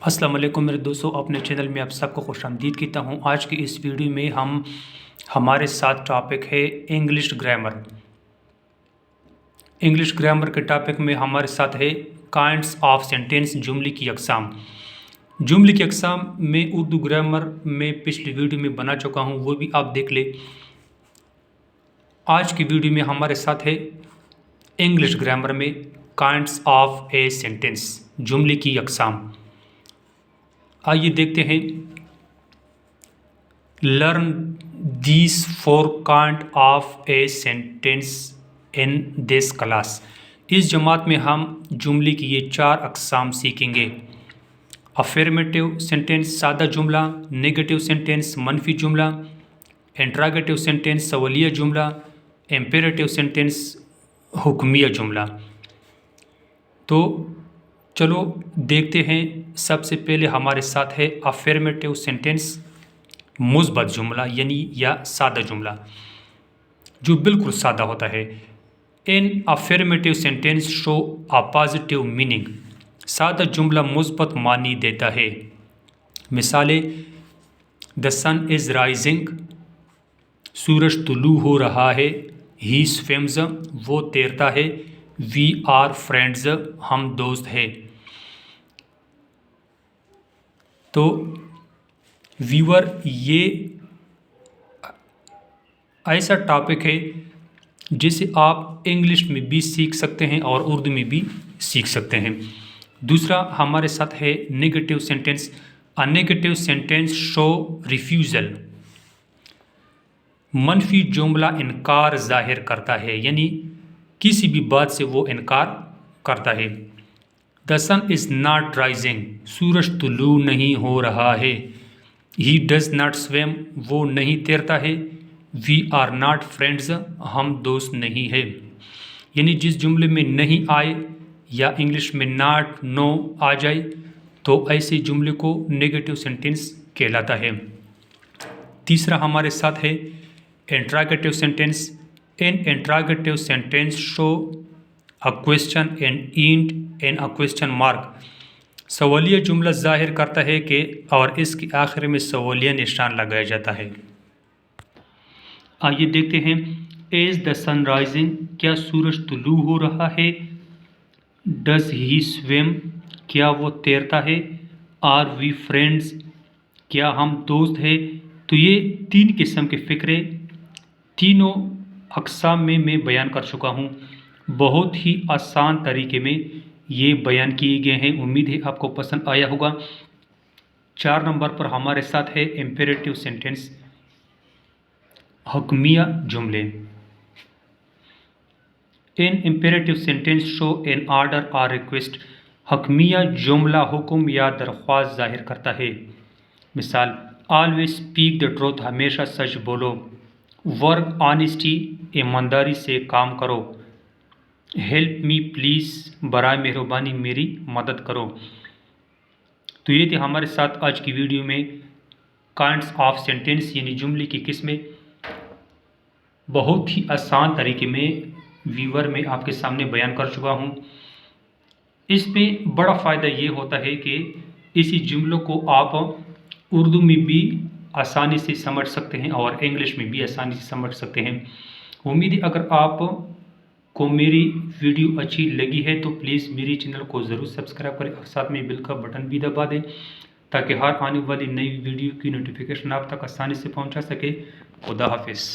अस्सलाम वालेकुम मेरे दोस्तों, अपने चैनल में आप सबको खुश आमदीद कहता हूँ। आज की इस वीडियो में हमारे साथ टॉपिक है इंग्लिश ग्रामर। इंग्लिश ग्रामर के टॉपिक में हमारे साथ है काइंड्स ऑफ सेंटेंस, जुमले की अक़साम। जुमले की अक़साम में उर्दू ग्रामर में पिछली वीडियो में बना चुका हूँ, वो भी आप देख ले। आज की वीडियो में हमारे साथ है इंग्लिश ग्रामर में काइंड्स ऑफ ए सेंटेंस, जुमले की अक़साम। आइए देखते हैं। Learn these 4 kind of a sentence in this class. इस जमात में हम जुमले की ये 4 अक़साम सीखेंगे। अफर्मेटिव सेंटेंस सादा जुमला, नेगेटिव सेंटेंस मनफी जुमला, इंट्रागेटिव सेंटेंस सवालिया जुमला, इम्पेरेटिव सेंटेंस हुक्मिया जुमला। तो चलो देखते हैं। सबसे पहले हमारे साथ है अफर्मेटिव सेंटेंस, मुस्बत जुमला यानी या सादा जुमला, जो बिल्कुल सादा होता है। In affirmative sentence show a positive meaning. सादा जुमला मुस्बत मानी देता है। मिसालें: द सन इज़ राइजिंग, सूरज तुलू हो रहा है। ही स्विम्स, वो तैरता है। वी आर फ्रेंड्स, हम दोस्त हैं। तो व्यूअर, ये ऐसा टॉपिक है जिसे आप इंग्लिश में भी सीख सकते हैं और उर्दू में भी सीख सकते हैं। दूसरा हमारे साथ है negative sentence. A negative sentence show refusal. मनफी जुमला इनकार जाहिर करता है, यानी किसी भी बात से वो इनकार करता है। The sun is not rising, सूरज तुलू नहीं हो रहा है। ही डज नॉट स्विम, वो नहीं तैरता है। वी आर नॉट फ्रेंड्स, हम दोस्त नहीं है। यानी जिस जुमले में नहीं आए या इंग्लिश में नॉट, नो आ जाए तो ऐसे जुमले को नेगेटिव सेंटेंस कहलाता है। तीसरा हमारे साथ है interrogative sentence. In interrogative sentence show a question and and in a question mark. सवालिया जुमला जाहिर करता है कि और इसके आखिर में सवालिया निशान लगाया जाता है। आइए देखते हैं। इज़ द सन राइजिंग, क्या सूरज तुलू हो रहा है। डज ही स्विम, क्या वो तैरता है। आर वी फ्रेंड्स, क्या हम दोस्त हैं। तो ये 3 किस्म के फ़िक्रे तीनों अक़साम में मैं बयान कर चुका हूँ। बहुत ही आसान तरीके में ये बयान किए गए हैं। उम्मीद है आपको पसंद आया होगा। 4 नंबर पर हमारे साथ है इम्पेरेटिव सेंटेंस, हुक्मिया जुमले। In imperative sentence show an order और रिक्वेस्ट। हुक्मिया जुमला हुक्म या दरख्वास्त जाहिर करता है। मिसाल: ऑलवेज स्पीक द ट्रूथ, हमेशा सच बोलो। वर्क ऑनेस्टी, ईमानदारी से काम करो। हेल्प मी प्लीज़, बराए मेहरबानी मेरी मदद करो। तो ये थे हमारे साथ आज की वीडियो में काइंड्स ऑफ सेंटेंस यानी जुमले की किस्में। बहुत ही आसान तरीके में व्यूअर में आपके सामने बयान कर चुका हूँ। इसमें बड़ा फ़ायदा ये होता है कि इसी जुमलों को आप उर्दू में भी आसानी से समझ सकते हैं और इंग्लिश में भी आसानी से समझ सकते हैं। उम्मीद है अगर आप को मेरी वीडियो अच्छी लगी है तो प्लीज़ मेरे चैनल को ज़रूर सब्सक्राइब करें और साथ में बेल का बटन भी दबा दें, ताकि हर आने वाली नई वीडियो की नोटिफिकेशन आप तक आसानी से पहुंचा सके। खुदा हाफिज़।